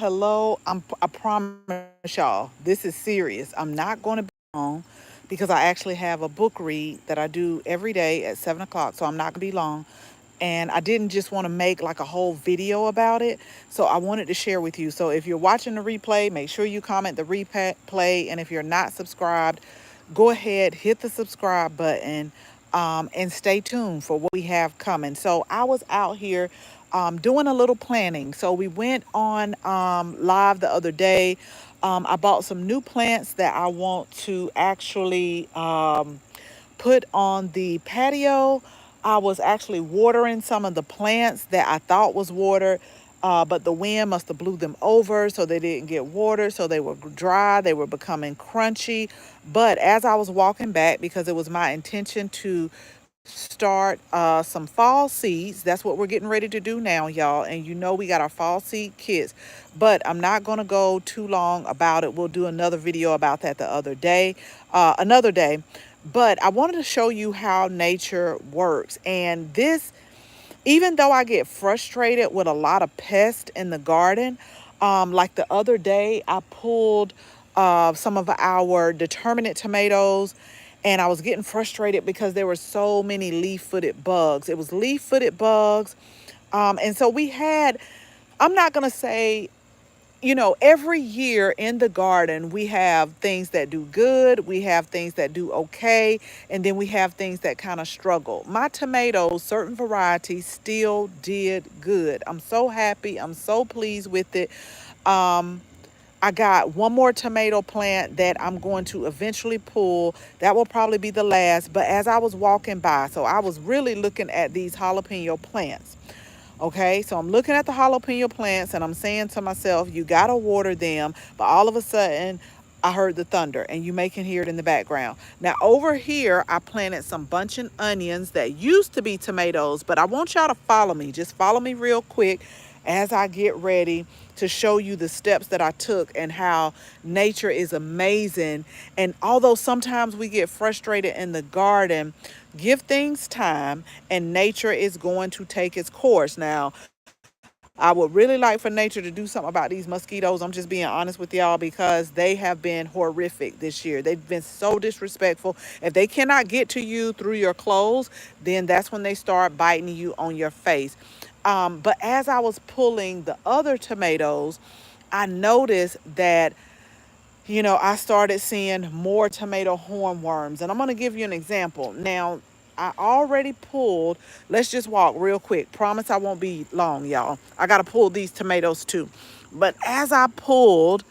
hello. I promise y'all, this is serious. I'm not going to be long because I actually have a book read that I do every day at 7 o'clock. So I'm not going to be long. And I didn't just want to make like a whole video about it. So I wanted to share with you. So if you're watching the replay, make sure you comment the replay. And if you're not subscribed, go ahead, hit the subscribe button, and stay tuned for what we have coming. So I was out here doing a little planning. So we went on live the other day. I bought some new plants that I want to actually put on the patio. I was actually watering some of the plants that I thought was watered, but the wind must have blew them over, so they didn't get watered, so they were dry, they were becoming crunchy. But as I was walking back, because it was my intention to start some fall seeds. That's what we're getting ready to do now, y'all. And you know we got our fall seed kits. But I'm not going to go too long about it. We'll do another video about that the other day, another day. But I wanted to show you how nature works. And this, even though I get frustrated with a lot of pests in the garden, like the other day, I pulled some of our determinate tomatoes, and I was getting frustrated because there were so many leaf-footed bugs. It was leaf-footed bugs. And so we had, I'm not going to say, every year in the garden, we have things that do good, we have things that do okay, and then we have things that kind of struggle. My tomatoes, certain varieties, still did good. I'm so happy. I'm so pleased with it. Um, I got one more tomato plant that I'm going to eventually pull. That will probably be the last. But as I was walking by, so I was really looking at these jalapeno plants. Okay, so I'm looking at the jalapeno plants and I'm saying to myself, you gotta water them. But all of a sudden, I heard the thunder, and you may can hear it in the background. Now over here, I planted some bunching onions that used to be tomatoes, but I want y'all to follow me. Just follow me real quick as I get ready to show you the steps that I took and how nature is amazing. And although sometimes we get frustrated in the garden, give things time and nature is going to take its course. Now, I would really like for nature to do something about these mosquitoes. I'm just being honest with y'all because they have been horrific this year. They've been so disrespectful. If they cannot get to you through your clothes, then that's when they start biting you on your face. But as I was pulling the other tomatoes, I noticed that I started seeing more tomato hornworms. And I'm going to give you an example. Now, I already pulled, let's just walk real quick. Promise I won't be long, y'all. I got to pull these tomatoes too. But as I pulled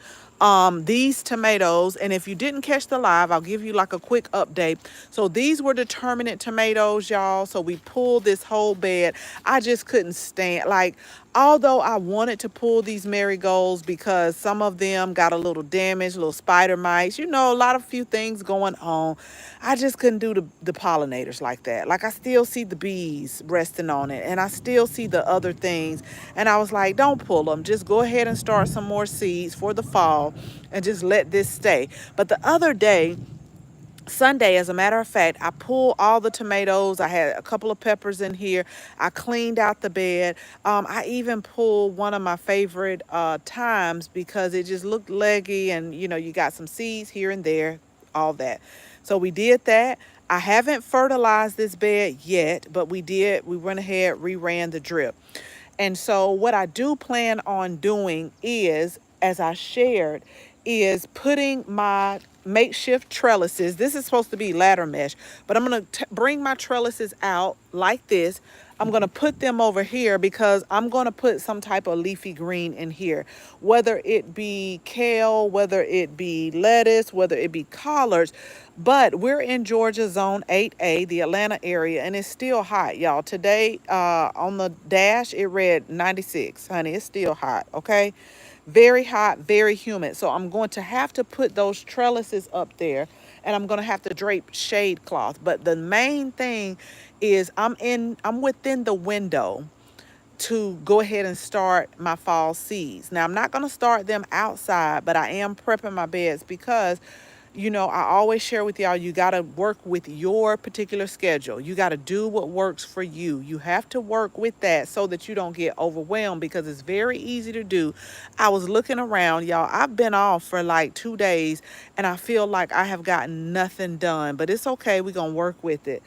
these tomatoes, and if you didn't catch the live, I'll give you like a quick update. So these were determinate tomatoes, y'all. So we pulled this whole bed. I just couldn't stand, like, although I wanted to pull these marigolds because some of them got a little damage, little spider mites, a lot of few things going on. I just couldn't do the pollinators like that. Like I still see the bees resting on it and I still see the other things. And I was like, don't pull them. Just go ahead and start some more seeds for the fall and just let this stay. But the other day, Sunday, as a matter of fact, I pulled all the tomatoes. I had a couple of peppers in here. I cleaned out the bed. I even pulled one of my favorite thymes because it just looked leggy and, you got some seeds here and there, all that. So we did that. I haven't fertilized this bed yet, but we did. We went ahead, reran the drip. And so what I do plan on doing is, as I shared, is putting my makeshift trellises. This is supposed to be ladder mesh, but I'm going to bring my trellises out like this. I'm going to put them over here because I'm going to put some type of leafy green in here, whether it be kale, whether it be lettuce, whether it be collards. But we're in Georgia zone 8A, the Atlanta area, and it's still hot, y'all. Today on the dash, it read 96. Honey, it's still hot, okay? Very hot, very humid. So I'm going to have to put those trellises up there, and I'm going to have to drape shade cloth. But the main thing is I'm within the window to go ahead and start my fall seeds. Now, I'm not going to start them outside, but I am prepping my beds because I always share with y'all, you got to work with your particular schedule. You got to do what works for you. You have to work with that so that you don't get overwhelmed, because it's very easy to do. I was looking around, y'all. I've been off for like 2 days and I feel like I have gotten nothing done, but it's okay. We're going to work with it.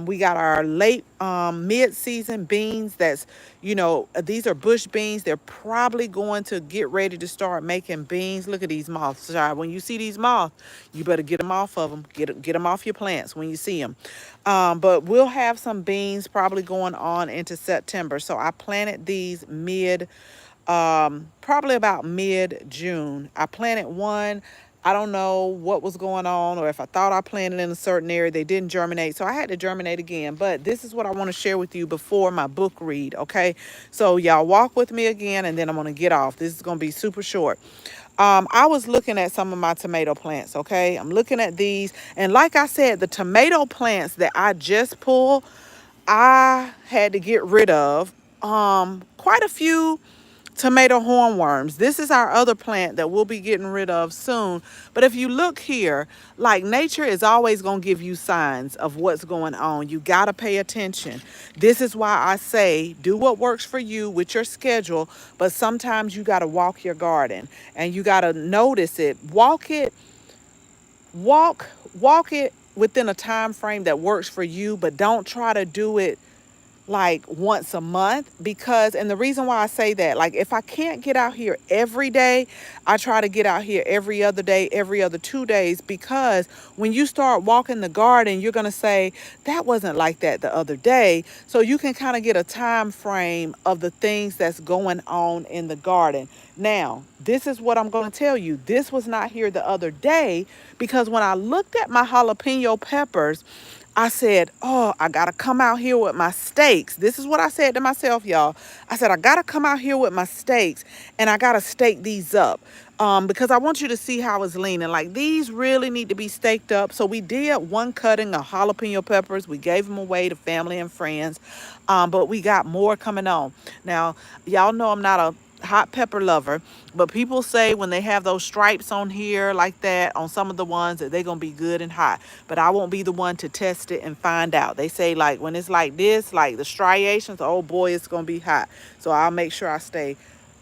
We got our late mid-season beans. These are bush beans. They're probably going to get ready to start making beans. Look at these moths, child. When you see these moths, you better get them off of them. Get them off your plants when you see them. But we'll have some beans probably going on into September. So I planted these probably about mid-June. I planted one. I don't know what was going on, or if I thought I planted in a certain area, they didn't germinate. So I had to germinate again. But this is what I want to share with you before my book read, okay? So y'all walk with me again, and then I'm going to get off. This is going to be super short. I was looking at some of my tomato plants, okay? I'm looking at these. And like I said, the tomato plants that I just pulled, I had to get rid of quite a few tomato hornworms. This is our other plant that we'll be getting rid of soon. But if you look here, like, nature is always going to give you signs of what's going on. You got to pay attention. This is why I say do what works for you with your schedule, but sometimes you got to walk your garden and you got to notice it. Walk it within a time frame that works for you, but don't try to do it like once a month. And the reason why I say that, like, if I can't get out here every day, I try to get out here every other day, every other 2 days, because when you start walking the garden, you're going to say that wasn't like that the other day. So you can kind of get a time frame of the things that's going on in the garden. Now, this is what I'm going to tell you. This was not here the other day, because when I looked at my jalapeno peppers, I said, oh, I got to come out here with my stakes. This is what I said to myself, y'all. I said, I got to come out here with my stakes, and I got to stake these up, because I want you to see how it's leaning. Like, these really need to be staked up. So we did one cutting of jalapeno peppers. We gave them away to family and friends, but we got more coming on. Now, y'all know I'm not a hot pepper lover, but people say when they have those stripes on here like that on some of the ones, that they're gonna be good and hot. But I won't be the one to test it and find out. They say, like, when it's like this, like the striations, oh boy, it's gonna be hot. So I'll make sure I stay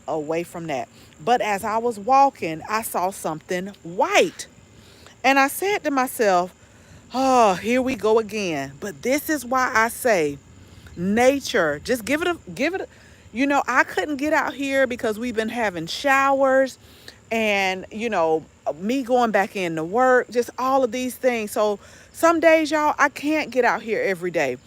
away from that. But as I was walking, I saw something white, and I said to myself, oh, here we go again. But this is why I say nature, just give it a, I couldn't get out here because we've been having showers, and me going back into work, just all of these things. So some days, y'all, I can't get out here every day.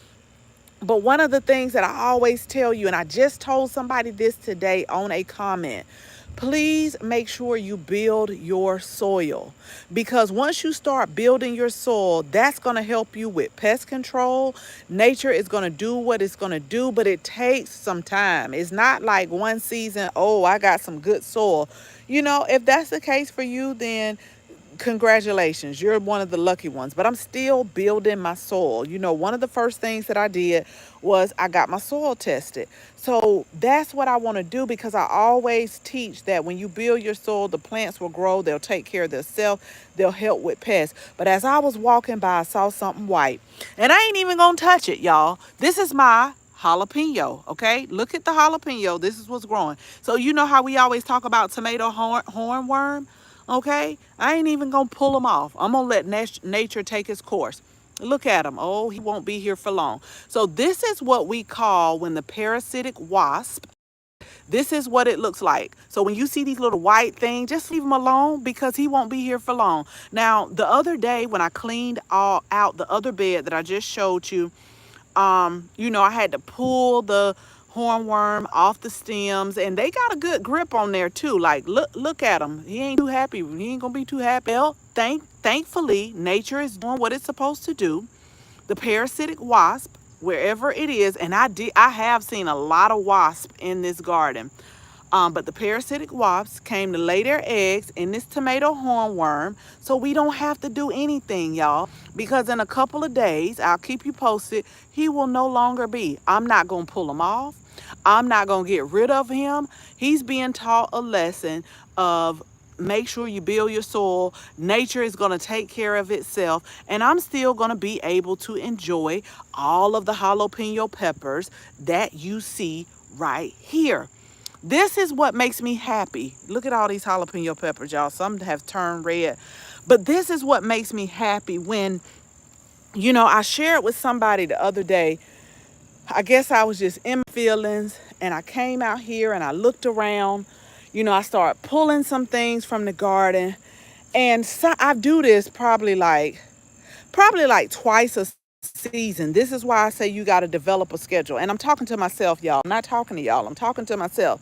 But one of the things that I always tell you, and I just told somebody this today on a comment, please make sure you build your soil, because once you start building your soil, that's going to help you with pest control. Nature is going to do what it's going to do, but it takes some time. It's not like one season, oh, I got some good soil. If that's the case for you, then congratulations, you're one of the lucky ones. But I'm still building my soil. One of the first things that I did was I got my soil tested. So that's what I want to do, because I always teach that when you build your soil, the plants will grow, they'll take care of themselves, they'll help with pests. But as I was walking by, I saw something white, and I ain't even gonna touch it, y'all. This is my jalapeno, okay? Look at the jalapeno. This is what's growing. So you know how we always talk about tomato hornworm? Okay, I ain't even gonna pull them off. I'm gonna let nature take its course. Look at him. Oh, he won't be here for long. So this is what we call when the parasitic wasp. This is what it looks like. So when you see these little white things, just leave him alone, because he won't be here for long. Now, the other day when I cleaned all out the other bed that I just showed you, I had to pull the hornworm off the stems, and they got a good grip on there too. Like, look at him. He ain't too happy. He ain't gonna be too happy. Well, thankfully, nature is doing what it's supposed to do. The parasitic wasp, wherever it is, and I have seen a lot of wasps in this garden. But the parasitic wasps came to lay their eggs in this tomato hornworm, so we don't have to do anything, y'all, because in a couple of days, I'll keep you posted, he will no longer be. I'm not going to pull him off. I'm not going to get rid of him. He's being taught a lesson of make sure you build your soil. Nature is going to take care of itself. And I'm still going to be able to enjoy all of the jalapeno peppers that you see right here. This is what makes me happy. Look at all these jalapeno peppers, y'all. Some have turned red. But this is what makes me happy when, I shared with somebody the other day. I guess I was just in my feelings and I came out here and I looked around. I started pulling some things from the garden. And so I do this probably like twice a season. This is why I say you got to develop a schedule. And I'm talking to myself, y'all. I'm not talking to y'all. I'm talking to myself.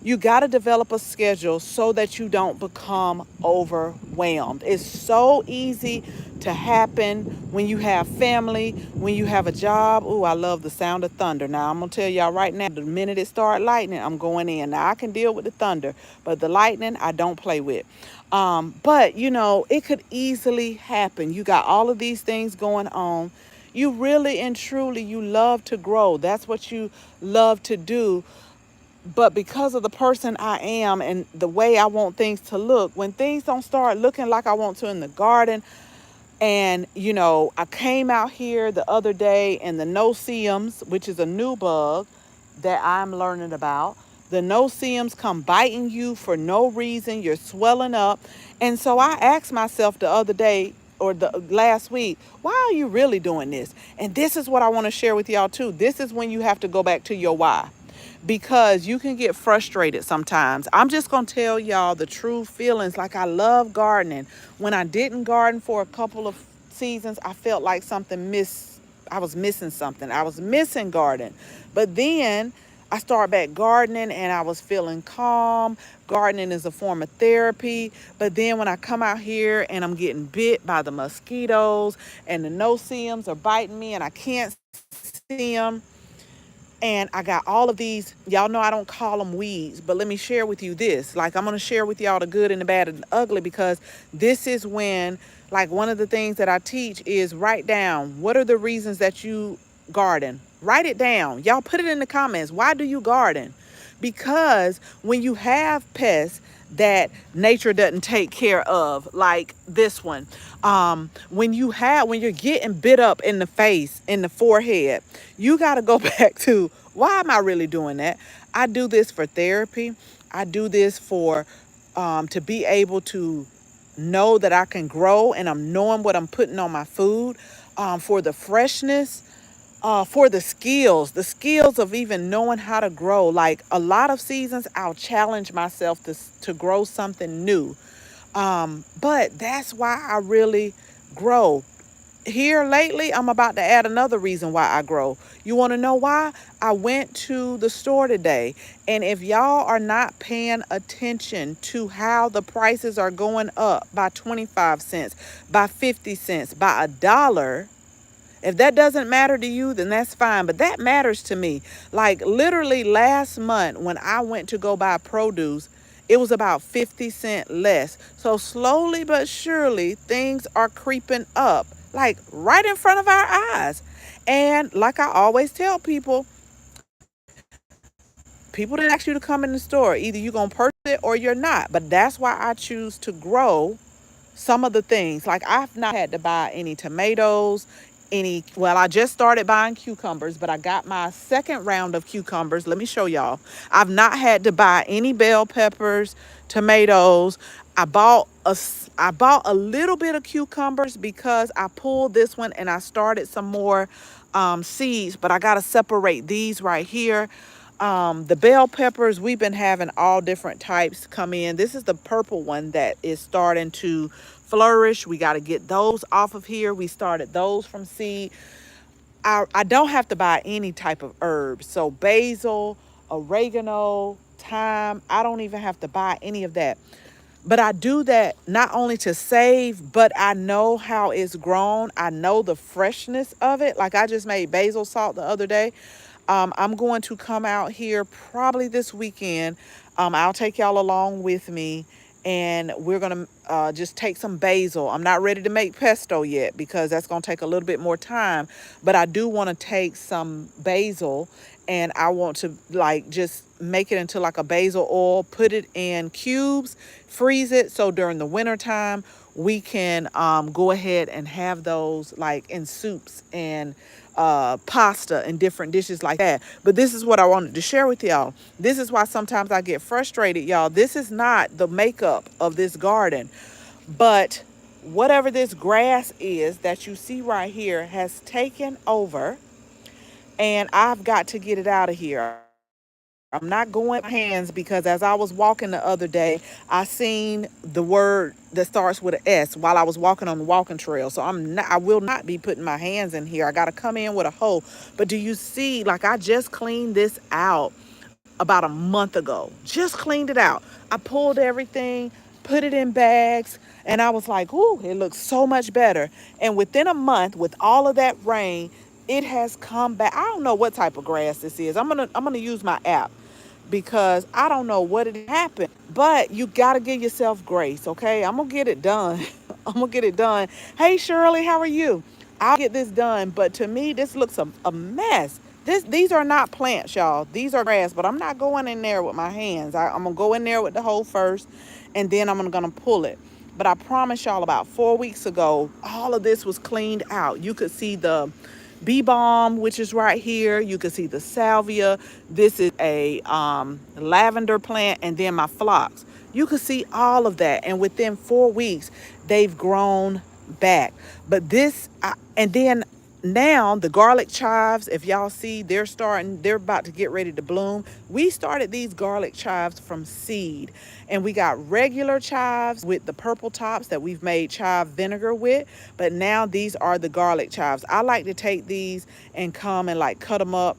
You got to develop a schedule so that you don't become overwhelmed. It's so easy to happen when you have family, when you have a job. Ooh, I love the sound of thunder. Now, I'm going to tell y'all right now, the minute it start lightning, I'm going in. Now, I can deal with the thunder, but the lightning, I don't play with. But, it could easily happen. You got all of these things going on. You really and truly, you love to grow. That's what you love to do. But because of the person I am and the way I want things to look, when things don't start looking like I want to in the garden, and, I came out here the other day and the no-see-ums, which is a new bug that I'm learning about. The no-see-ums come biting you for no reason. You're swelling up. And so I asked myself the other day or the last week, why are you really doing this? And this is what I want to share with y'all too. This is when you have to go back to your why, because you can get frustrated sometimes. I'm just going to tell y'all the true feelings. Like, I love gardening. When I didn't garden for a couple of seasons, I felt like I was missing something. I was missing garden. But then I started back gardening and I was feeling calm. Gardening is a form of therapy. But then when I come out here and I'm getting bit by the mosquitoes and the no-see-ums are biting me and I can't see them, and I got all of these, y'all know I don't call them weeds, but let me share with you this. Like, I'm going to share with y'all the good and the bad and the ugly, because this is when, like, one of the things that I teach is write down, what are the reasons that you garden? Write it down. Y'all put it in the comments. Why do you garden? Because when you have pests that nature doesn't take care of, like this one, when you're getting bit up in the face, in the forehead, you got to go back to, why am I really doing that? I do this for therapy. I do this for to be able to know that I can grow and I'm knowing what I'm putting on my food, for the freshness, for the skills of even knowing how to grow. Like, a lot of seasons, I'll challenge myself to grow something new. But that's why I really grow. Here lately, I'm about to add another reason why I grow. You want to know why? I went to the store today, and if y'all are not paying attention to how the prices are going up by 25 cents, by 50 cents, by $1, if that doesn't matter to you, then that's fine. But that matters to me. Like, literally last month when I went to go buy produce, it was about 50 cents less. So slowly but surely, things are creeping up, like right in front of our eyes. And like I always tell people, people didn't ask you to come in the store. Either you're going to purchase it or you're not. But that's why I choose to grow some of the things. Like, I've not had to buy any tomatoes, well, I just started buying cucumbers, but I got my second round of cucumbers. Let me show y'all. I've not had to buy any bell peppers, tomatoes. I bought a little bit of cucumbers because I pulled this one and I started some more seeds, but I got to separate these right here. The bell peppers, we've been having all different types come in. This is the purple one that is starting to flourish. We got to get those off of here. We started those from seed. I don't have to buy any type of herbs. So basil, oregano, thyme, I don't even have to buy any of that. But I do that not only to save, but I know how it's grown. I know the freshness of it. Like, I just made basil salt the other day. I'm going to come out here probably this weekend. I'll take y'all along with me, and we're going to just take some basil. I'm not ready to make pesto yet because that's going to take a little bit more time, but I do want to take some basil and I want to like just make it into like a basil oil, put it in cubes, freeze it. So during the winter time, we can go ahead and have those like in soups and pasta and different dishes like that. But this is what I wanted to share with y'all. This is why sometimes I get frustrated, y'all. This is not the makeup of this garden, but whatever this grass is that you see right here has taken over, and I've got to get it out of here. I'm not going with my hands because as I was walking the other day, I seen the word that starts with an S while I was walking on the walking trail. So I will not be putting my hands in here. I got to come in with a hoe. But do you see, like I just cleaned this out about a month ago. Just cleaned it out. I pulled everything, put it in bags, and I was like, ooh, it looks so much better. And within a month, with all of that rain, it has come back. I don't know what type of grass this is. I'm gonna use my app because I don't know what it happened. But you gotta give yourself grace, okay? I'm gonna get it done. I'm gonna get it done. Hey Shirley, how are you? I'll get this done. But to me, this looks a mess. These are not plants, y'all. These are grass, but I'm not going in there with my hands. I'm gonna go in there with the hoe first, and then I'm gonna pull it. But I promise y'all, about 4 weeks ago, all of this was cleaned out. You could see the bee balm, which is right here. You can see the salvia. This is a lavender plant, and then my phlox. You can see all of that, and within 4 weeks, they've grown back. But and then now the garlic chives, if y'all see, they're about to get ready to bloom. We started these garlic chives from seed, and we got regular chives with the purple tops that we've made chive vinegar with, but now these are the garlic chives. I like to take these and come and like cut them up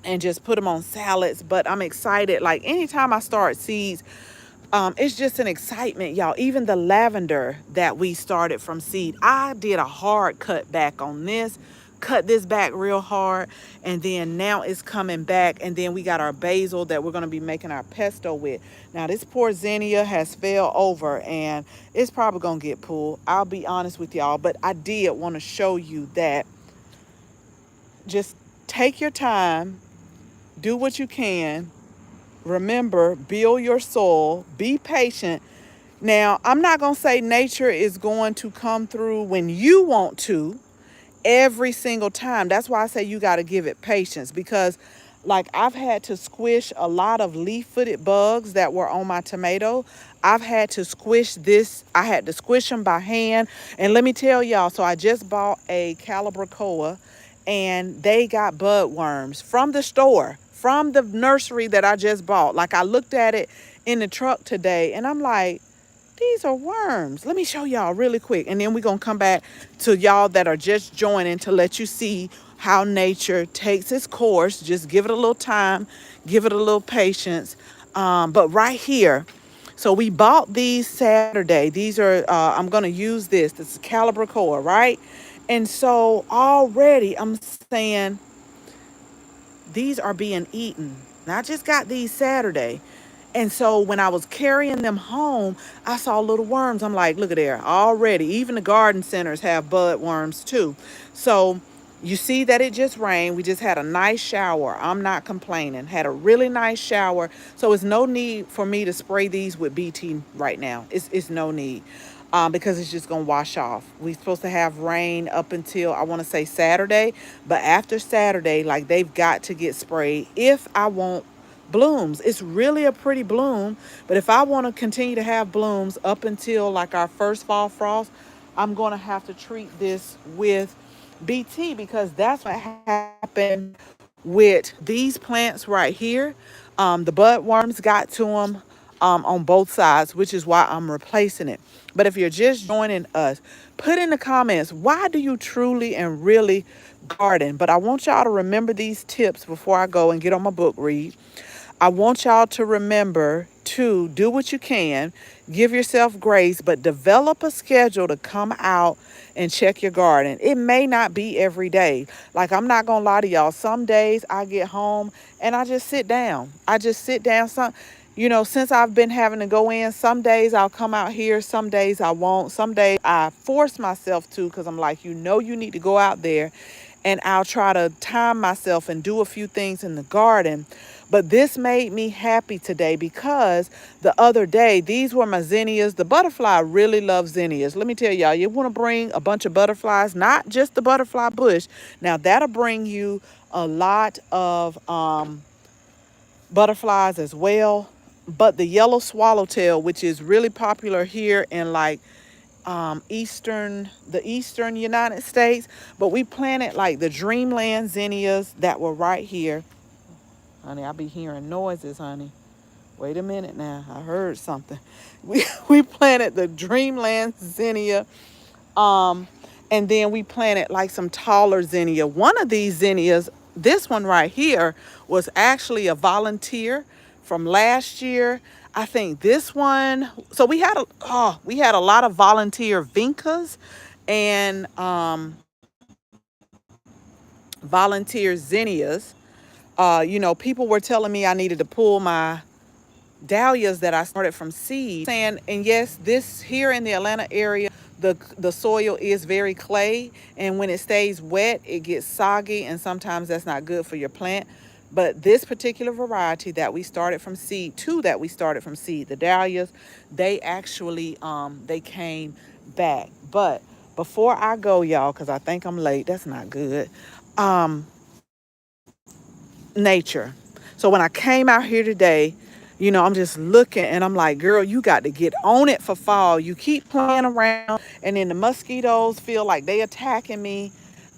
and just put them on salads. But I'm excited, like anytime I start seeds, it's just an excitement, y'all. Even the lavender that we started from seed, I did a hard cut back on this, cut this back real hard, and then now it's coming back. And then we got our basil that we're going to be making our pesto with. Now this poor zinnia has fell over, and it's probably going to get pulled. I'll be honest with y'all, but I did want to show you that just take your time, do what you can. Remember, build your soil, be patient. Now, I'm not going to say nature is going to come through when you want to every single time. That's why I say you got to give it patience, because like I've had to squish a lot of leaf-footed bugs that were on my tomato. I've had to squish this. I had to squish them by hand. And let me tell y'all, so I just bought a calibrachoa, and they got bud worms from the store, from the nursery that I just bought. Like I looked at it in the truck today, and I'm like, these are worms. Let me show y'all really quick. And then we're going to come back to y'all that are just joining to let you see how nature takes its course. Just give it a little time, give it a little patience. But right here, so we bought these Saturday. These are, I'm going to use this. This is calibrachoa, right? And so already I'm saying, these are being eaten. And I just got these Saturday. And so when I was carrying them home, I saw little worms. I'm like, look at there already. Even the garden centers have bud worms too. So you see that it just rained. We just had a nice shower. I'm not complaining. Had a really nice shower. So it's no need for me to spray these with BT right now. It's no need. Because it's just going to wash off. We're supposed to have rain up until, I want to say Saturday. But after Saturday, like they've got to get sprayed if I want blooms. It's really a pretty bloom. But if I want to continue to have blooms up until like our first fall frost, I'm going to have to treat this with BT, because that's what happened with these plants right here. The bud worms got to them on both sides, which is why I'm replacing it. But if you're just joining us, put in the comments, why do you truly and really garden? But I want y'all to remember these tips before I go and get on my book read. I want y'all to remember to do what you can, give yourself grace, but develop a schedule to come out and check your garden. It may not be every day. Like, I'm not going to lie to y'all. Some days I get home and I just sit down. I just sit down. Since I've been having to go in, some days I'll come out here, some days I won't. Some days I force myself to, because I'm like, you need to go out there and I'll try to time myself and do a few things in the garden. But this made me happy today because the other day, these were my zinnias. The butterfly really loves zinnias. Let me tell y'all, you want to bring a bunch of butterflies, not just the butterfly bush. Now, that'll bring you a lot of butterflies as well. But the yellow swallowtail, which is really popular here in like the eastern United States, but we planted like the Dreamland zinnias that were right here. Honey, I be hearing noises, honey. Wait a minute now. I heard something. We planted the Dreamland zinnia. Um, and then we planted like some taller zinnia. One of these zinnias, this one right here, was actually a volunteer from last year. I think this one. So we had a lot of volunteer vincas and volunteer zinnias. People were telling me I needed to pull my dahlias that I started from seed. Saying, and yes, this here in the Atlanta area, the soil is very clay, and when it stays wet, it gets soggy, and sometimes that's not good for your plant. But this particular variety that we started from seed, two that we started from seed, the dahlias, they actually they came back. But before I go, y'all, because I think I'm late, that's not good. Um, Nature. So when I came out here today, I'm just looking and I'm like, girl, you got to get on it for fall. You keep playing around and then the mosquitoes feel like they attacking me.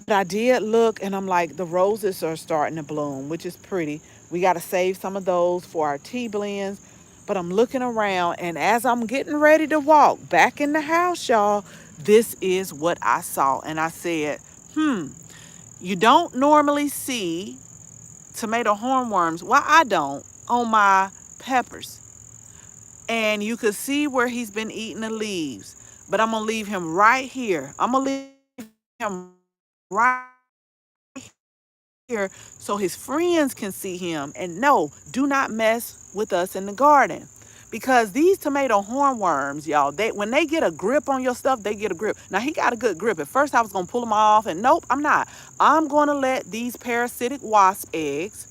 But I did look and I'm like, the roses are starting to bloom, which is pretty. We got to save some of those for our tea blends. But I'm looking around and as I'm getting ready to walk back in the house, y'all, this is what I saw. And I said, you don't normally see tomato hornworms. Well, I don't on my peppers. And you could see where he's been eating the leaves. But I'm going to leave him right here. I'm going to leave him right here so his friends can see him. And no, do not mess with us in the garden. Because these tomato hornworms, y'all, when they get a grip on your stuff, they get a grip. Now, he got a good grip. At first, I was going to pull him off, and nope, I'm not. I'm going to let these parasitic wasp eggs,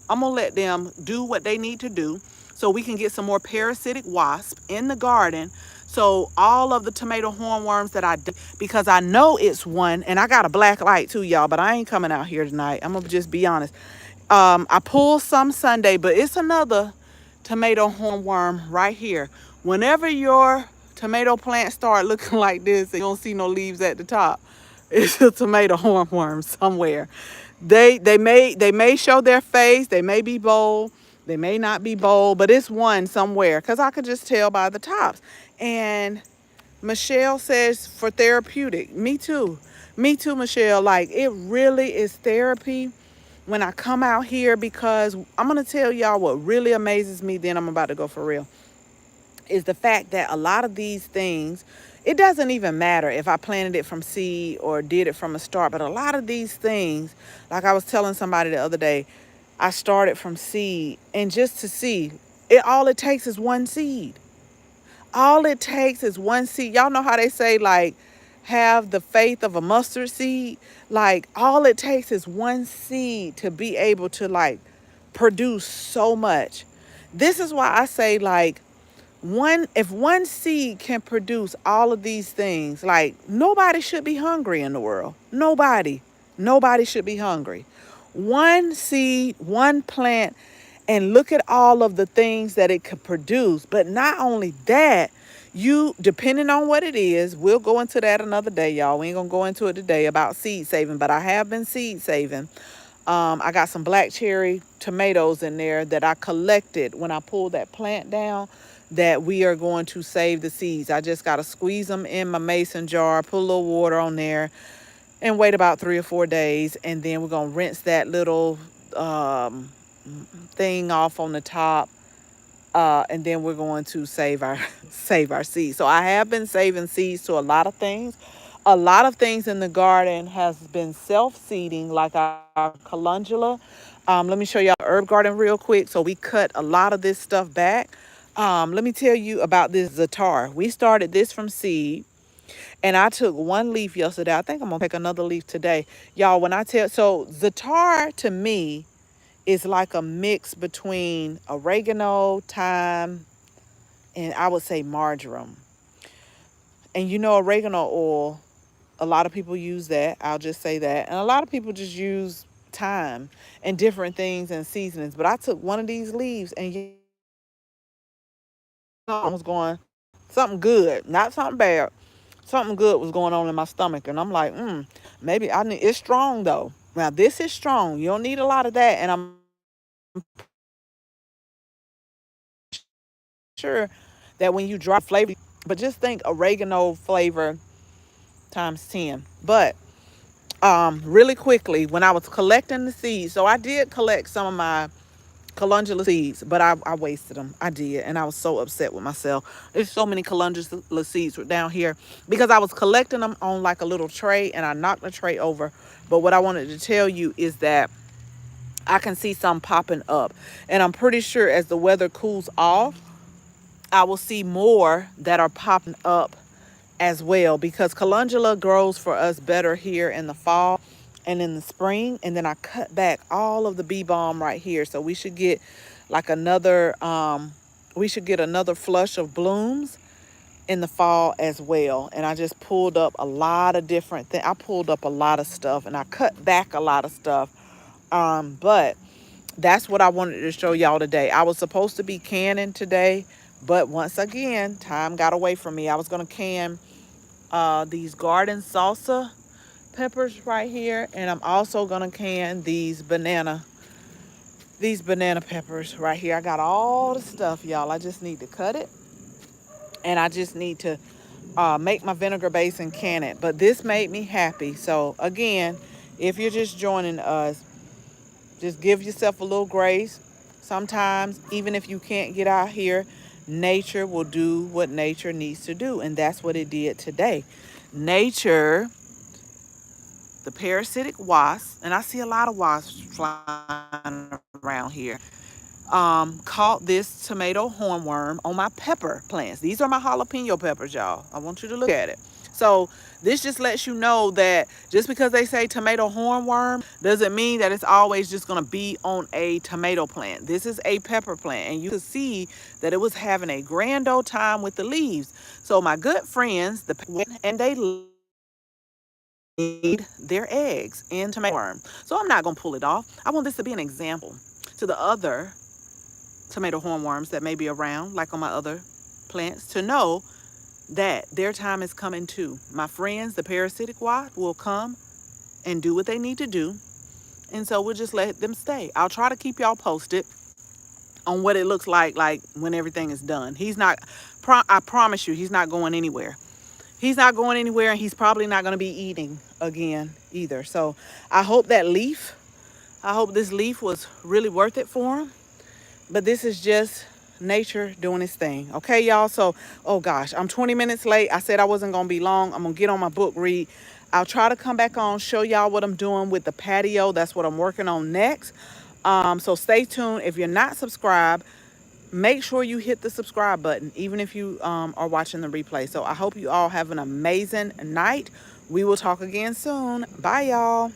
I'm going to let them do what they need to do so we can get some more parasitic wasp in the garden. So all of the tomato hornworms that because I know it's one, and I got a black light too, y'all, but I ain't coming out here tonight. I'm going to just be honest. I pulled some Sunday, but it's another tomato hornworm right here. Whenever your tomato plant start looking like this and you don't see no leaves at the top, it's a tomato hornworm somewhere. They may show their face, they may be bold, they may not be bold, but it's one somewhere because I could just tell by the tops. And Michelle says for therapeutic. Me too. Me too, Michelle. Like it really is therapy when I come out here because I'm going to tell y'all what really amazes me, then I'm about to go for real, is the fact that a lot of these things, it doesn't even matter if I planted it from seed or did it from a start, but a lot of these things, like I was telling somebody the other day, I started from seed and just to see, all it takes is one seed. All it takes is one seed. Y'all know how they say, like, have the faith of a mustard seed? Like, all it takes is one seed to be able to, like, produce so much. This is why I say, like, if one seed can produce all of these things, like, nobody should be hungry in the world. Nobody should be hungry. One seed, one plant, and look at all of the things that it could produce. But not only that, depending on what it is, we'll go into that another day, y'all. We ain't gonna go into it today about seed saving, but I have been seed saving. I got some black cherry tomatoes in there that I collected when I pulled that plant down that we are going to save the seeds. I just got to squeeze them in my mason jar, put a little water on there, and wait about 3 or 4 days. And then we're going to rinse that little thing off on the top. And then we're going to save our seeds. So I have been saving seeds to a lot of things. A lot of things in the garden has been self-seeding, like our calendula. Let me show y'all herb garden real quick. So we cut a lot of this stuff back. Let me tell you about this za'atar. We started this from seed. And I took one leaf yesterday. I think I'm gonna take another leaf today. Y'all, when I tell, so za'atar to me is like a mix between oregano, thyme, and I would say marjoram. And you know, oregano oil, a lot of people use that. I'll just say that. And a lot of people just use thyme and different things and seasonings. But I took one of these leaves and I was going, something good, not something bad. Something good was going on in my stomach. And I'm like, maybe I need, it's strong though. Now this is strong. You don't need a lot of that. And I'm sure that when you drop flavor, but just think oregano flavor times 10. But really quickly, when I was collecting the seeds, so I did collect some of my calendula seeds, but I wasted them. I did, and I was so upset with myself. There's so many calendula seeds down here because I was collecting them on like a little tray, and I knocked the tray over. But what I wanted to tell you is that I can see some popping up, and I'm pretty sure as the weather cools off, I will see more that are popping up as well, because calendula grows for us better here in the fall and in the spring. And then I cut back all of the bee balm right here, so we should get like another flush of blooms in the fall as well. And I just pulled up a lot of different things. I pulled up a lot of stuff and I cut back a lot of stuff. But that's what I wanted to show y'all today. I was supposed to be canning today, but once again, time got away from me. I was gonna can these garden salsa peppers right here, and I'm also gonna can these banana peppers right here. I got all the stuff, y'all. I just need to cut it, and I just need to make my vinegar base and can it. But this made me happy. So again, if you're just joining us, just give yourself a little grace. Sometimes, even if you can't get out here, nature will do what nature needs to do, and that's what it did today. Nature, the parasitic wasp, and I see a lot of wasps flying around here, caught this tomato hornworm on my pepper plants. These are my jalapeno peppers, y'all. I want you to look at it. So this just lets you know that just because they say tomato hornworm doesn't mean that it's always just going to be on a tomato plant. This is a pepper plant, and you could see that it was having a grand old time with the leaves. So my good friends, and they laid their eggs in tomato worm. So I'm not going to pull it off. I want this to be an example to the other tomato hornworms that may be around, like on my other plants, to know that their time is coming too. My friends, the parasitic wasp, will come and do what they need to do. And so we'll just let them stay. I'll try to keep y'all posted on what it looks like when everything is done. I promise you, he's not going anywhere. He's not going anywhere, and he's probably not going to be eating again either. So I hope this leaf was really worth it for him. But this is just nature doing its thing. Okay, y'all? So, oh gosh, I'm 20 minutes late. I said I wasn't going to be long. I'm going to get on my book read. I'll try to come back on, show y'all what I'm doing with the patio. That's what I'm working on next. So stay tuned. If you're not subscribed, make sure you hit the subscribe button, even if you are watching the replay. So I hope you all have an amazing night. We will talk again soon. Bye, y'all.